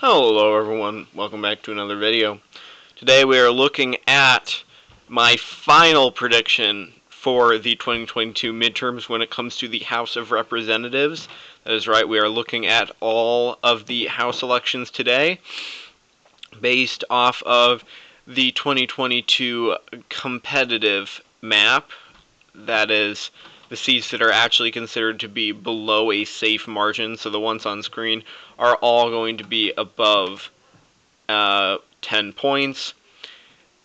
Hello everyone, welcome back to another video. Today we are looking at my final prediction for the 2022 midterms when it comes to the House of Representatives. That is right, we are looking at all of the House elections today based off of the 2022 competitive map. That is the seats that are actually considered to be below a safe margin, so the ones on screen are all going to be above 10 points.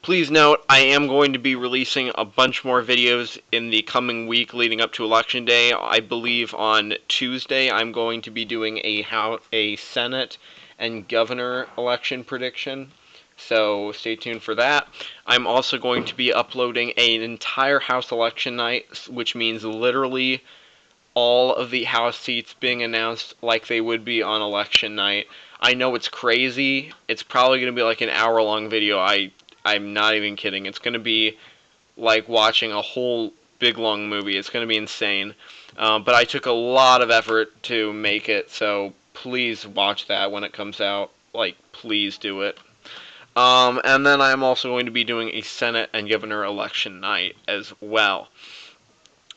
Please note, I am going to be releasing a bunch more videos in the coming week leading up to Election Day. I believe on Tuesday I'm going to be doing a Senate and governor election prediction, so stay tuned for that. I'm also going to be uploading an entire House election night, which means literally all of the House seats being announced like they would be on election night. I know it's crazy. It's probably going to be like an hour-long video. I'm not even kidding. It's going to be like watching a whole big long movie. It's going to be insane. But I took a lot of effort to make it, so please watch that when it comes out. Like, please do it. And then I'm also going to be doing a Senate and governor election night as well.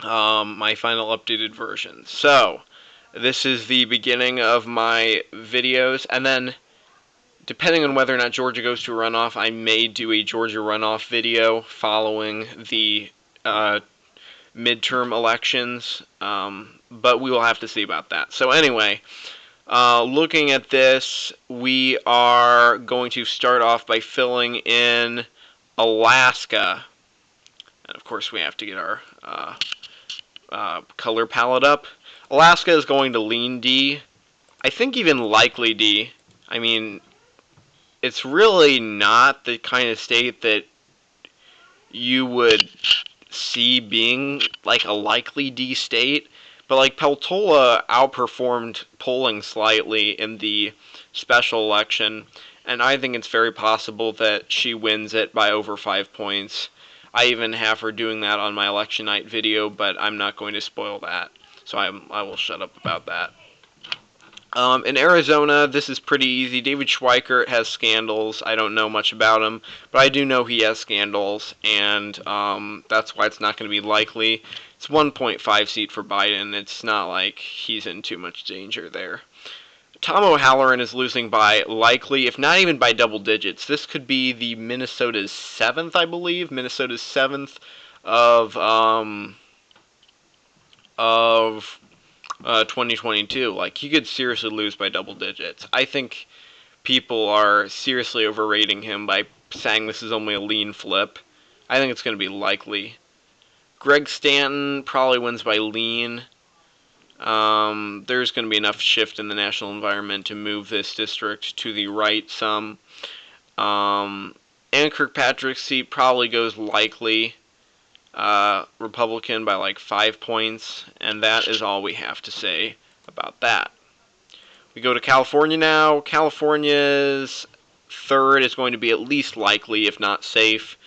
My final updated version. So, this is the beginning of my videos, and then depending on whether or not Georgia goes to a runoff, I may do a Georgia runoff video following the midterm elections, but we will have to see about that. So anyway, looking at this, we are going to start off by filling in Alaska, and of course we have to get our color palette up. Alaska is going to lean D. I think even likely D. I mean, it's really not the kind of state that you would see being like a likely D state. But like Peltola outperformed polling slightly in the special election, and I think it's very possible that she wins it by over 5 points. I even have her doing that on my election night video, but I'm not going to spoil that, so I will shut up about that. In Arizona, this is pretty easy. David Schweikert has scandals. I don't know much about him, but I do know he has scandals, and that's why it's not going to be likely. It's 1.5 seat for Biden. It's not like he's in too much danger there. Tom O'Halloran is losing by likely, if not even by double digits. This could be the Minnesota's 7th, I believe. Minnesota's 7th of 2022. Like, he could seriously lose by double digits. I think people are seriously overrating him by saying this is only a lean flip. I think it's going to be likely. Greg Stanton probably wins by lean. There's going to be enough shift in the national environment to move this district to the right some. Ann Kirkpatrick's seat probably goes likely. Republican by like 5 points, and that is all we have to say about that. We go to California now. California's 3rd is going to be at least likely, if not safe.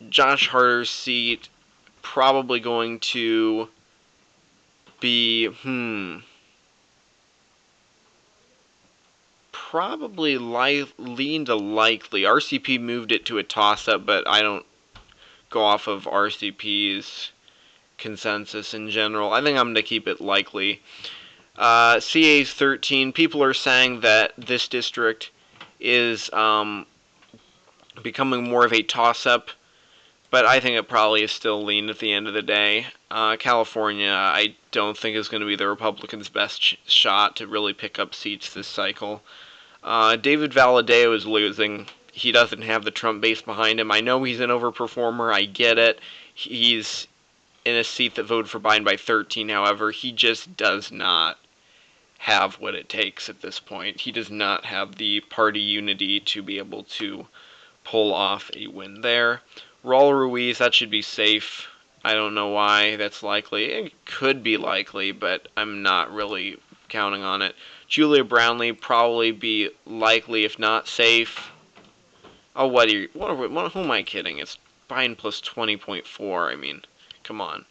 Josh Harder's seat probably going to be, probably lean to likely. RCP moved it to a toss-up, but I don't go off of RCP's consensus in general. I think I'm going to keep it likely. CA's 13. People are saying that this district is becoming more of a toss-up, but I think it probably is still lean at the end of the day. California, I don't think is going to be the Republicans' best shot to really pick up seats this cycle. David Valadao is losing. He doesn't have the Trump base behind him. I know he's an overperformer. I get it. He's in a seat that voted for Biden by 13, however. He just does not have what it takes at this point. He does not have the party unity to be able to pull off a win there. Raul Ruiz, that should be safe. I don't know why that's likely. It could be likely, but I'm not really counting on it. Julia Brownlee probably be likely, if not safe. Oh, who am I kidding? It's Biden plus 20.4. I mean, come on.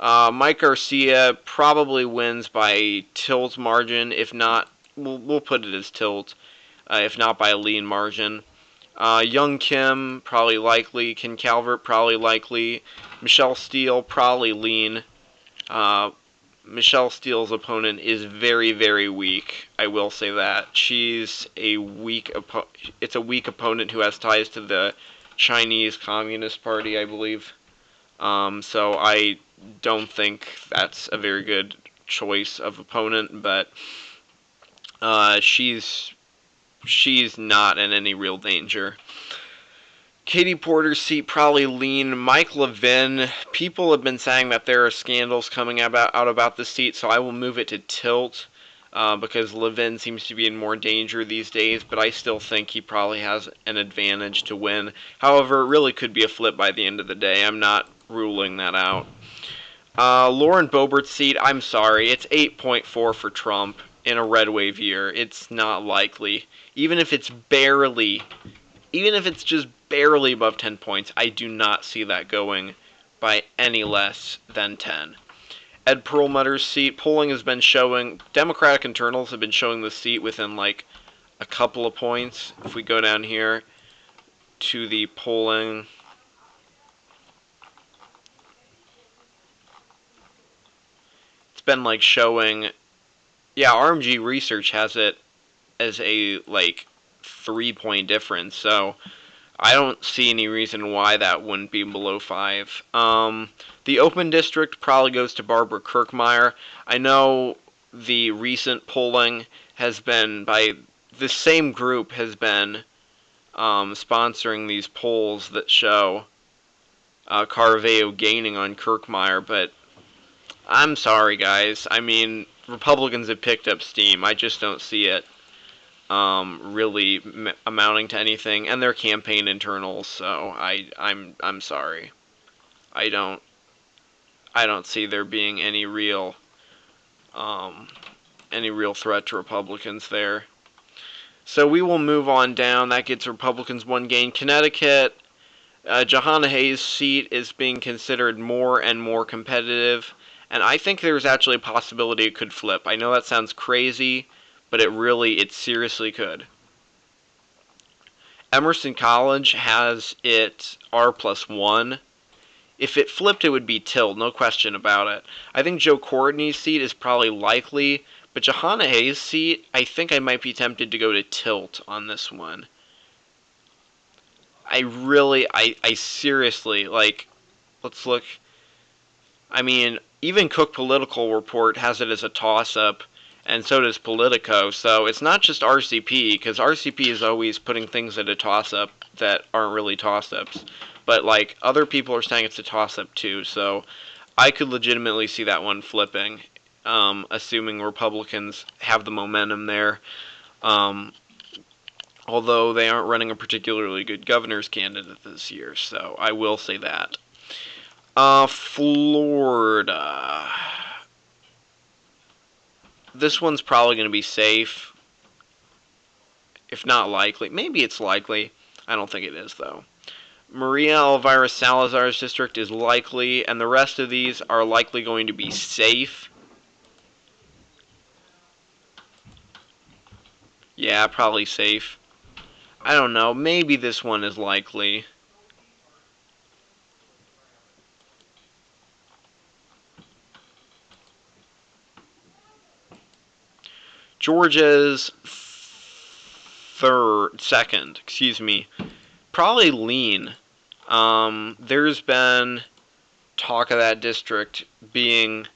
Mike Garcia probably wins by tilt margin, if not we'll put it as tilt, if not by a lean margin. Young Kim, probably likely. Ken Calvert, probably likely. Michelle Steele, probably lean. Uh, Michelle Steele's opponent is very, very weak. I will say that. She's a it's a weak opponent who has ties to the Chinese Communist Party, I believe. So I don't think that's a very good choice of opponent, but she's not in any real danger. Katie Porter's seat probably lean. Mike Levin, people have been saying that there are scandals coming out about the seat, so I will move it to tilt because Levin seems to be in more danger these days, but I still think he probably has an advantage to win. However, it really could be a flip by the end of the day. I'm not ruling that out. Lauren Boebert's seat, I'm sorry, it's 8.4 for Trump in a red wave year. It's not likely. Even if it's just barely above 10 points, I do not see that going by any less than 10. Ed Perlmutter's seat, polling has been showing, Democratic internals have been showing the seat within like a couple of points. If we go down here to the polling, it's been like showing, yeah, RMG Research has it as a like 3-point difference, so I don't see any reason why that wouldn't be below 5. The open district probably goes to Barbara Kirkmeyer. I know the recent polling has been by the same group has been sponsoring these polls that show Carveo gaining on Kirkmeyer, but I'm sorry, guys. I mean, Republicans have picked up steam. I just don't see it really amounting to anything, and their campaign internals. So I'm sorry. I don't see there being any real threat to Republicans there. So we will move on down. That gets Republicans one gain. Connecticut, Jahana Hayes' seat is being considered more and more competitive, and I think there's actually a possibility it could flip. I know that sounds crazy, but it seriously could. Emerson College has it R+1. If it flipped, it would be tilt, no question about it. I think Joe Courtney's seat is probably likely, but Jahana Hayes' seat, I think I might be tempted to go to tilt on this one. I seriously, like, let's look. I mean, even Cook Political Report has it as a toss-up, and so does Politico, so it's not just RCP, because RCP is always putting things at a toss-up that aren't really toss-ups. But, like, other people are saying it's a toss-up, too, so I could legitimately see that one flipping, assuming Republicans have the momentum there. Although they aren't running a particularly good governor's candidate this year, so I will say that. Florida. This one's probably going to be safe, if not likely. Maybe it's likely. I don't think it is, though. Maria Elvira Salazar's district is likely, and the rest of these are likely going to be safe. Yeah, probably safe. I don't know. Maybe this one is likely. Georgia's second, probably lean. There's been talk of that district being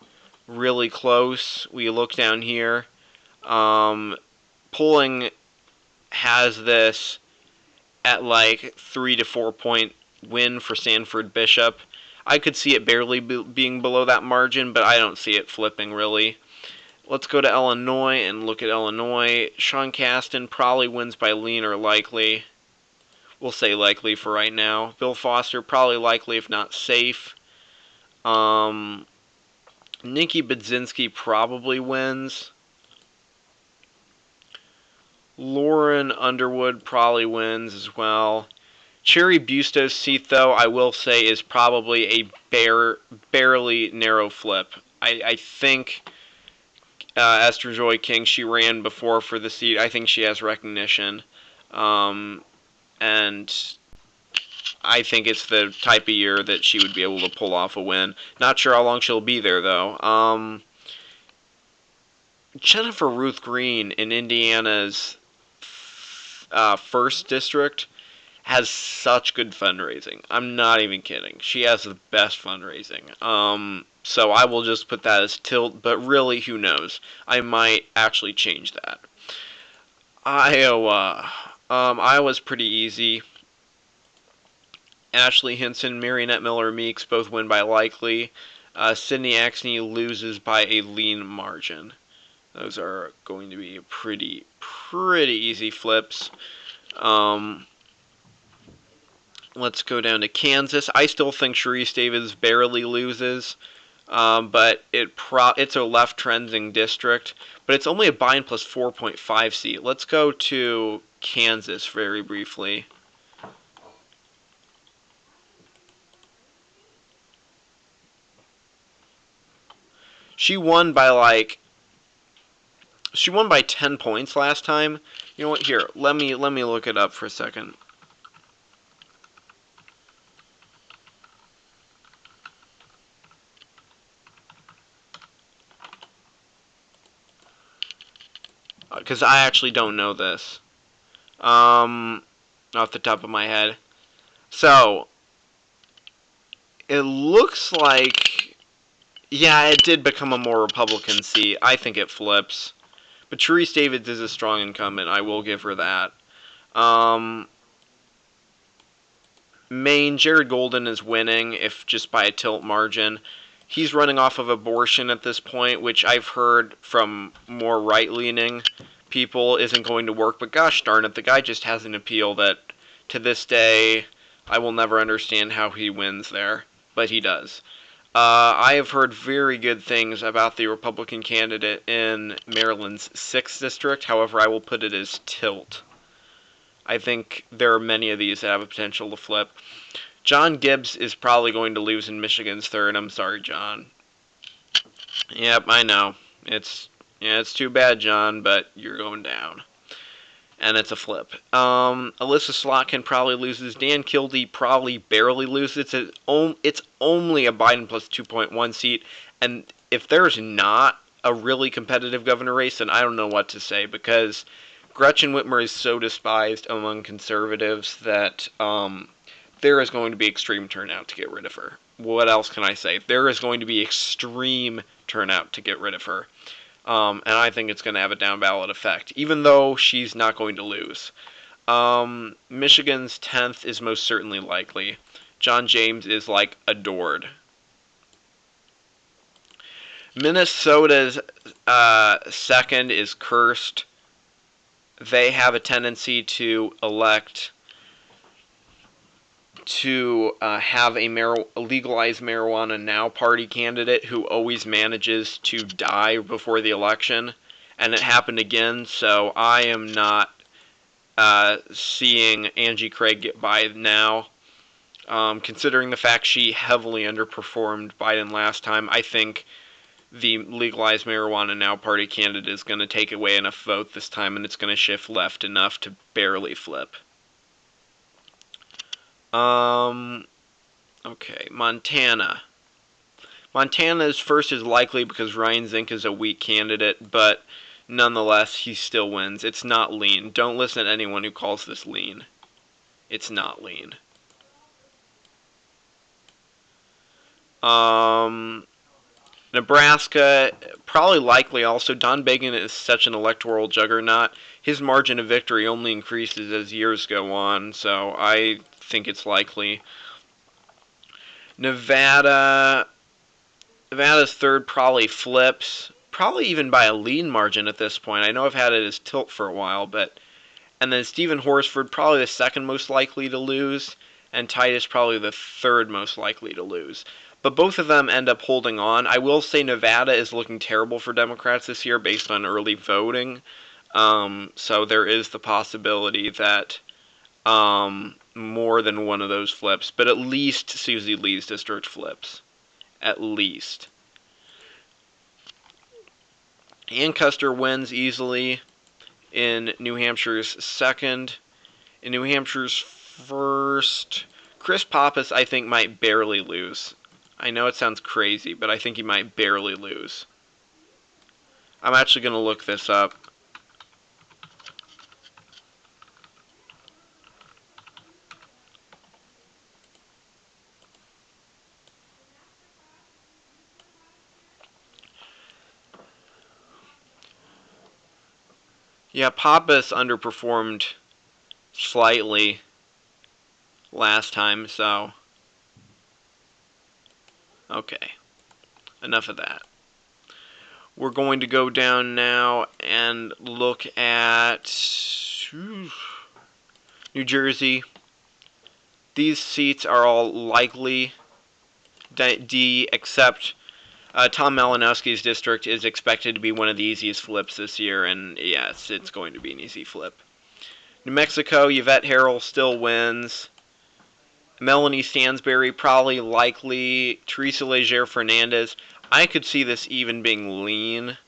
really close. We look down here. Polling has this at like 3 to 4 point win for Sanford Bishop. I could see it barely being below that margin, but I don't see it flipping really. Let's go to Illinois and look at Illinois. Sean Casten probably wins by lean or likely. We'll say likely for right now. Bill Foster probably likely if not safe. Nikki Budzinski probably wins. Lauren Underwood probably wins as well. Cherry Bustos' seat, though, I will say is probably a barely narrow flip. I think Esther Joy King, she ran before for the seat. I think she has recognition. And I think it's the type of year that she would be able to pull off a win. Not sure how long she'll be there, though. Jennifer Ruth Green in Indiana's 1st district has such good fundraising. I'm not even kidding. She has the best fundraising. So I will just put that as tilt, but really, who knows? I might actually change that. Iowa. Iowa's pretty easy. Ashley Hinson, Marionette Miller Meeks both win by likely. Sydney Axney loses by a lean margin. Those are going to be pretty easy flips. Let's go down to Kansas. I still think Sharice Davids barely loses, but it's a left trending district, but it's only a Biden plus 4.5 seat. Let's go to Kansas very briefly. She won by 10 points last time. You know what? Here, let me look it up for a second. Because I actually don't know this. Off the top of my head. So, it looks like, yeah, it did become a more Republican seat. I think it flips. But Sharice Davids is a strong incumbent. I will give her that. Maine, Jared Golden is winning, if just by a tilt margin. He's running off of abortion at this point, which I've heard from more right-leaning people isn't going to work. But gosh darn it, the guy just has an appeal that, to this day, I will never understand how he wins there. But he does. I have heard very good things about the Republican candidate in Maryland's 6th district. However, I will put it as tilt. I think there are many of these that have a potential to flip. John Gibbs is probably going to lose in Michigan's 3rd. I'm sorry, John. Yep, I know. It's too bad, John, but you're going down. And it's a flip. Alyssa Slotkin probably loses. Dan Kildee probably barely loses. It's only a Biden plus 2.1 seat. And if there's not a really competitive governor race, then I don't know what to say, because Gretchen Whitmer is so despised among conservatives that there is going to be extreme turnout to get rid of her. What else can I say? There is going to be extreme turnout to get rid of her. And I think it's going to have a down ballot effect, even though she's not going to lose. Michigan's 10th is most certainly likely. John James is, adored. Minnesota's 2nd is cursed. They have a tendency to elect to have a legalized marijuana now party candidate who always manages to die before the election, and it happened again. So I am not seeing Angie Craig get by now. Considering the fact she heavily underperformed Biden last time, I think the legalized marijuana now party candidate is going to take away enough vote this time, and it's going to shift left enough to barely flip. Okay, Montana. Montana's 1st is likely because Ryan Zink is a weak candidate, but nonetheless, he still wins. It's not lean. Don't listen to anyone who calls this lean. It's not lean. Nebraska, probably likely also. Don Bacon is such an electoral juggernaut. His margin of victory only increases as years go on, so I think it's likely. Nevada's 3rd probably flips, probably even by a lean margin at this point. I know I've had it as tilt for a while, and then Stephen Horsford probably the 2nd most likely to lose, and Titus probably the 3rd most likely to lose. But both of them end up holding on. I will say Nevada is looking terrible for Democrats this year based on early voting. So there is the possibility that more than one of those flips. But at least Susie Lee's district flips. At least. Ann Custer wins easily in New Hampshire's second. In New Hampshire's first, Chris Pappas, I think, might barely lose. I know it sounds crazy, but I think he might barely lose. I'm actually going to look this up. Yeah, Pappas underperformed slightly last time, so okay, enough of that. We're going to go down now and look at New Jersey. These seats are all likely D, except Tom Malinowski's district is expected to be one of the easiest flips this year, and yes, it's going to be an easy flip. New Mexico, Yvette Harrell still wins. Melanie Stansberry, probably likely. Teresa Leger Fernandez. I could see this even being lean.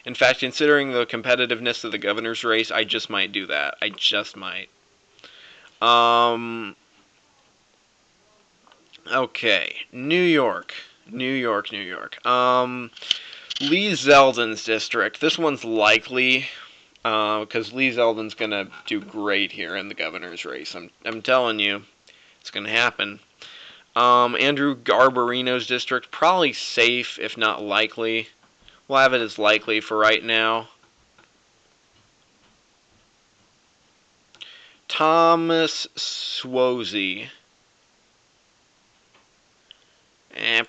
In fact, considering the competitiveness of the governor's race, I just might do that. I just might. Okay. New York. New York. Lee Zeldin's district. This one's likely. Because Lee Zeldin's going to do great here in the governor's race. I'm telling you, it's going to happen. Andrew Garbarino's district, probably safe, if not likely. We'll have it as likely for right now. Thomas Suozzi.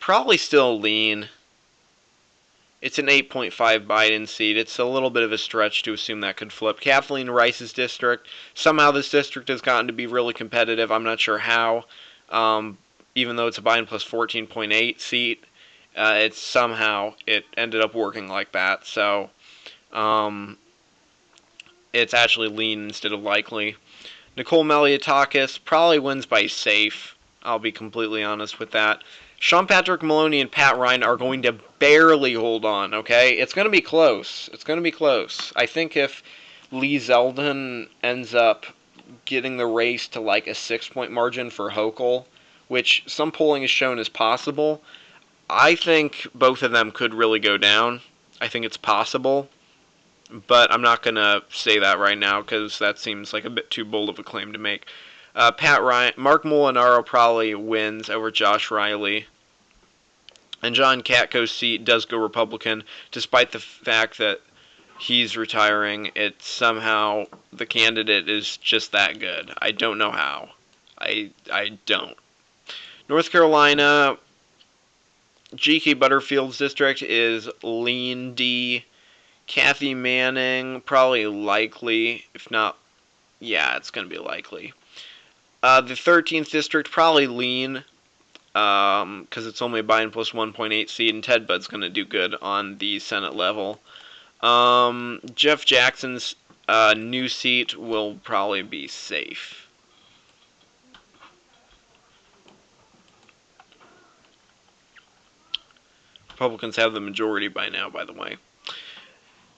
Probably still lean. It's an 8.5 Biden seat. It's a little bit of a stretch to assume that could flip. Kathleen Rice's district. Somehow this district has gotten to be really competitive. I'm not sure how. Even though it's a Biden plus 14.8 seat, it ended up working like that. So it's actually lean instead of likely. Nicole Malliotakis probably wins by safe. I'll be completely honest with that. Sean Patrick Maloney and Pat Ryan are going to barely hold on, okay? It's going to be close. It's going to be close. I think if Lee Zeldin ends up getting the race to like a 6-point margin for Hochul, which some polling has shown is possible, I think both of them could really go down. I think it's possible, but I'm not going to say that right now because that seems like a bit too bold of a claim to make. Pat Ryan, Mark Molinaro probably wins over Josh Riley. And John Katko's seat does go Republican, despite the fact that he's retiring. It's somehow the candidate is just that good. I don't know how. I don't. North Carolina, G.K. Butterfield's district is lean D. Kathy Manning, probably likely. If not, yeah, it's going to be likely. The 13th district, probably lean. Because it's only a Biden plus 1.8 seat, and Ted Budd's going to do good on the Senate level. Jeff Jackson's new seat will probably be safe. Republicans have the majority by now, by the way.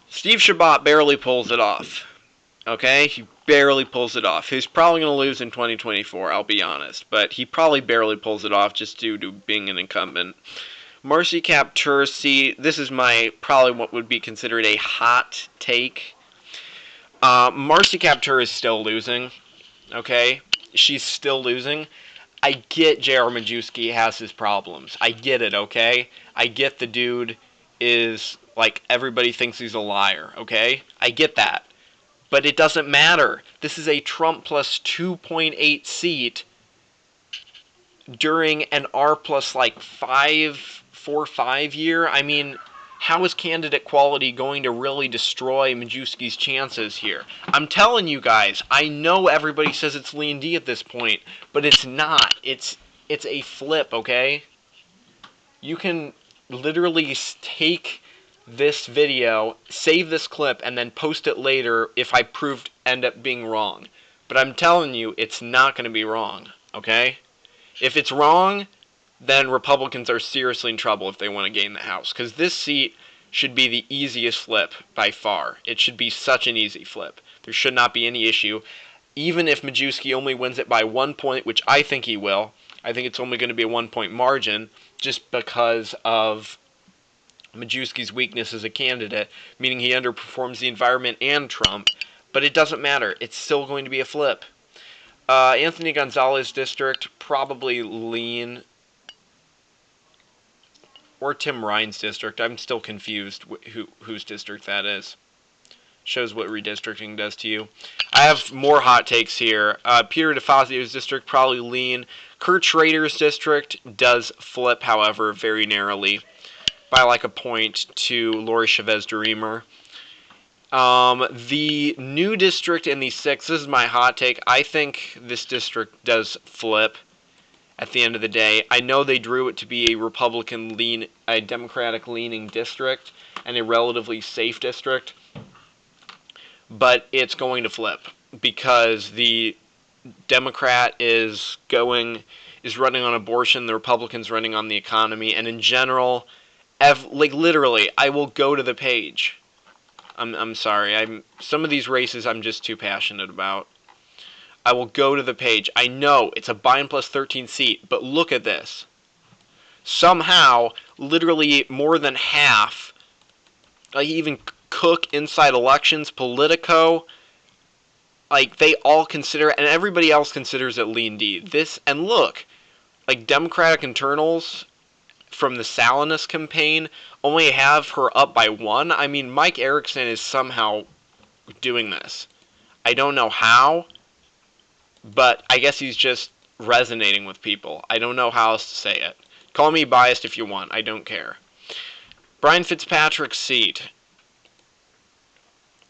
Steve Chabot barely pulls it off. Okay? He barely pulls it off. He's probably going to lose in 2024, I'll be honest. But he probably barely pulls it off just due to being an incumbent. Marcy Kaptur's seat, this is probably what would be considered a hot take. Marcy Kaptur is still losing. Okay? She's still losing. I get J.R. Majewski has his problems. I get it, okay? I get the dude is, like, everybody thinks he's a liar, okay? I get that. But it doesn't matter. This is a Trump plus 2.8 seat during an R plus like 4-5 year. I mean, how is candidate quality going to really destroy Majewski's chances here? I'm telling you guys, I know everybody says it's lean D at this point, but it's not. It's a flip, okay? You can literally take this video, save this clip, and then post it later if I end up being wrong. But I'm telling you, it's not going to be wrong, okay? If it's wrong, then Republicans are seriously in trouble if they want to gain the House. Because this seat should be the easiest flip by far. It should be such an easy flip. There should not be any issue. Even if Majewski only wins it by 1 point, which I think he will, I think it's only going to be a 1 point margin just because of Majewski's weakness as a candidate, meaning he underperforms the environment and Trump. But it doesn't matter. It's still going to be a flip. Anthony Gonzalez district, probably lean. Or Tim Ryan's district. I'm still confused whose district that is. Shows what redistricting does to you. I have more hot takes here. Peter DeFazio's district, probably lean. Kurt Schrader's district does flip, however, very narrowly. By like a point to Lori Chavez-DeRemer. The new district in the 6th, this is my hot take. I think this district does flip at the end of the day. I know they drew it to be a Democratic-leaning district and a relatively safe district, but it's going to flip because the Democrat is running on abortion, the Republican's running on the economy, and in general, literally, I will go to the page. I'm sorry. Some of these races I'm just too passionate about. I will go to the page. I know it's a Biden plus 13 seat, but look at this. Somehow, literally more than half, like even Cook, Inside Elections, Politico, like they all consider it, and everybody else considers it lean D. And look, like Democratic internals from the Salinas campaign only have her up by 1. I mean, Mike Erickson is somehow doing this. I don't know how, but I guess he's just resonating with people. I don't know how else to say it. Call me biased if you want. I don't care. Brian Fitzpatrick's seat.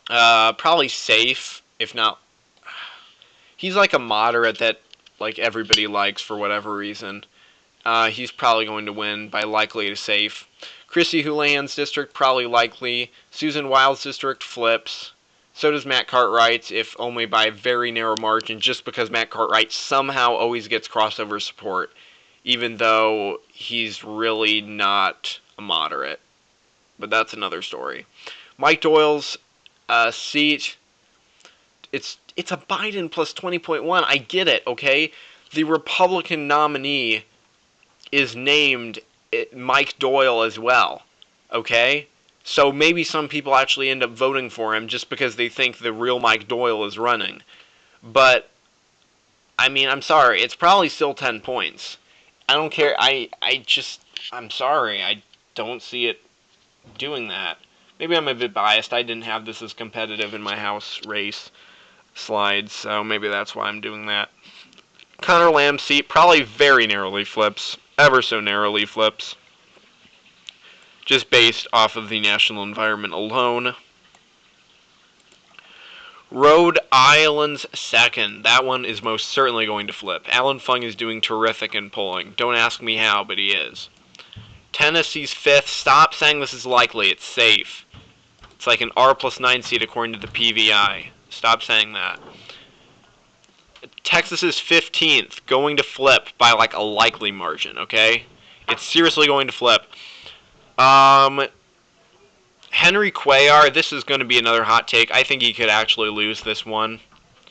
Probably safe, if not... He's like a moderate that like everybody likes for whatever reason. He's probably going to win by likely to safe. Chrissy Houlihan's district, probably likely. Susan Wild's district flips. So does Matt Cartwright's, if only by a very narrow margin, just because Matt Cartwright somehow always gets crossover support, even though he's really not a moderate. But that's another story. Mike Doyle's seat, it's a Biden plus 20.1. I get it, okay? The Republican nominee is named Mike Doyle as well, okay? So maybe some people actually end up voting for him just because they think the real Mike Doyle is running. But, I mean, I'm sorry. It's probably still 10 points. I don't care. I'm sorry. I don't see it doing that. Maybe I'm a bit biased. I didn't have this as competitive in my House race slides, so maybe that's why I'm doing that. Connor Lamb's seat probably very narrowly flips. Ever so narrowly flips. Just based off of the national environment alone. Rhode Island's 2nd. That one is most certainly going to flip. Alan Fung is doing terrific in polling. Don't ask me how, but he is. Tennessee's 5th. Stop saying this is likely. It's safe. It's like an R plus 9 seat according to the PVI. Stop saying that. Texas's 15th. Going to flip by like a likely margin, okay? It's seriously going to flip. Henry Cuellar, this is going to be another hot take. I think he could actually lose this one.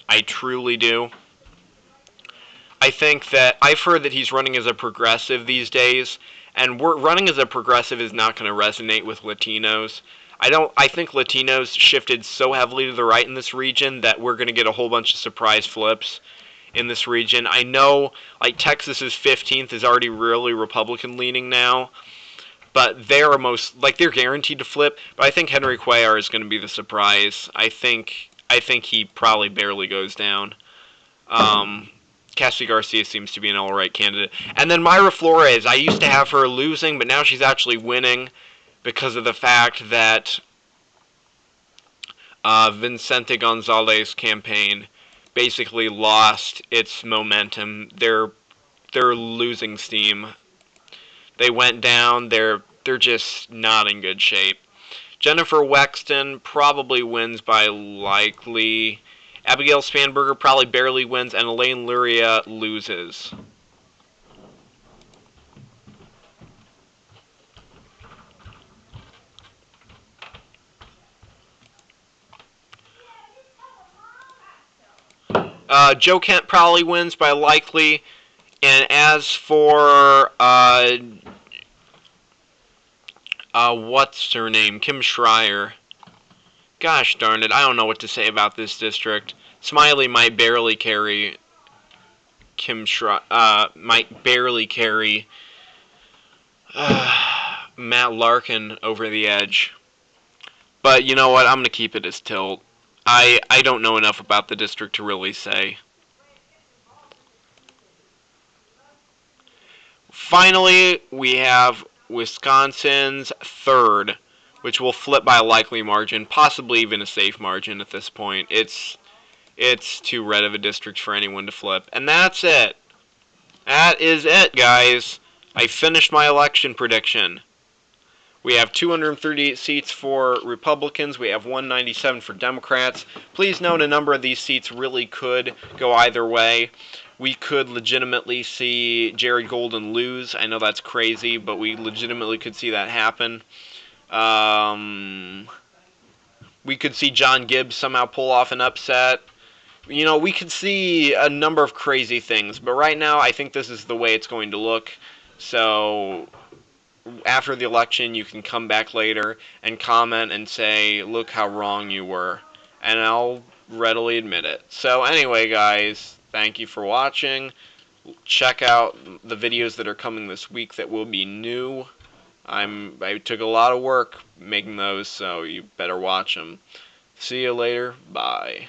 I truly do. I think that I've heard that he's running as a progressive these days, and running as a progressive is not going to resonate with Latinos. I think Latinos shifted so heavily to the right in this region that we're going to get a whole bunch of surprise flips in this region. I know, like, Texas's 15th is already really Republican leaning now. But they're guaranteed to flip. But I think Henry Cuellar is going to be the surprise. I think he probably barely goes down. Cassidy Garcia seems to be an all-right candidate. And then Mayra Flores, I used to have her losing, but now she's actually winning because of the fact that Vicente Gonzalez's campaign basically lost its momentum. They're losing steam. They went down. They're just not in good shape. Jennifer Wexton probably wins by likely. Abigail Spanberger probably barely wins, and Elaine Luria loses. Joe Kent probably wins by likely. And as for what's her name? Kim Schreier. Gosh darn it, I don't know what to say about this district. Smiley might barely carry might barely carry Matt Larkin over the edge. But you know what? I'm going to keep it as tilt. I don't know enough about the district to really say. Finally, we have Wisconsin's third, which will flip by a likely margin, possibly even a safe margin at this point. It's too red of a district for anyone to flip. And that's it. That is it, guys. I finished my election prediction. We have 238 seats for Republicans. We have 197 for Democrats. Please note a number of these seats really could go either way. We could legitimately see Jared Golden lose. I know that's crazy, but we legitimately could see that happen. We could see John Gibbs somehow pull off an upset. You know, we could see a number of crazy things, but right now I think this is the way it's going to look. So after the election, you can come back later and comment and say, look how wrong you were. And I'll readily admit it. So anyway, guys, thank you for watching. Check out the videos that are coming this week that will be new. I took a lot of work making those, so you better watch them. See you later. Bye.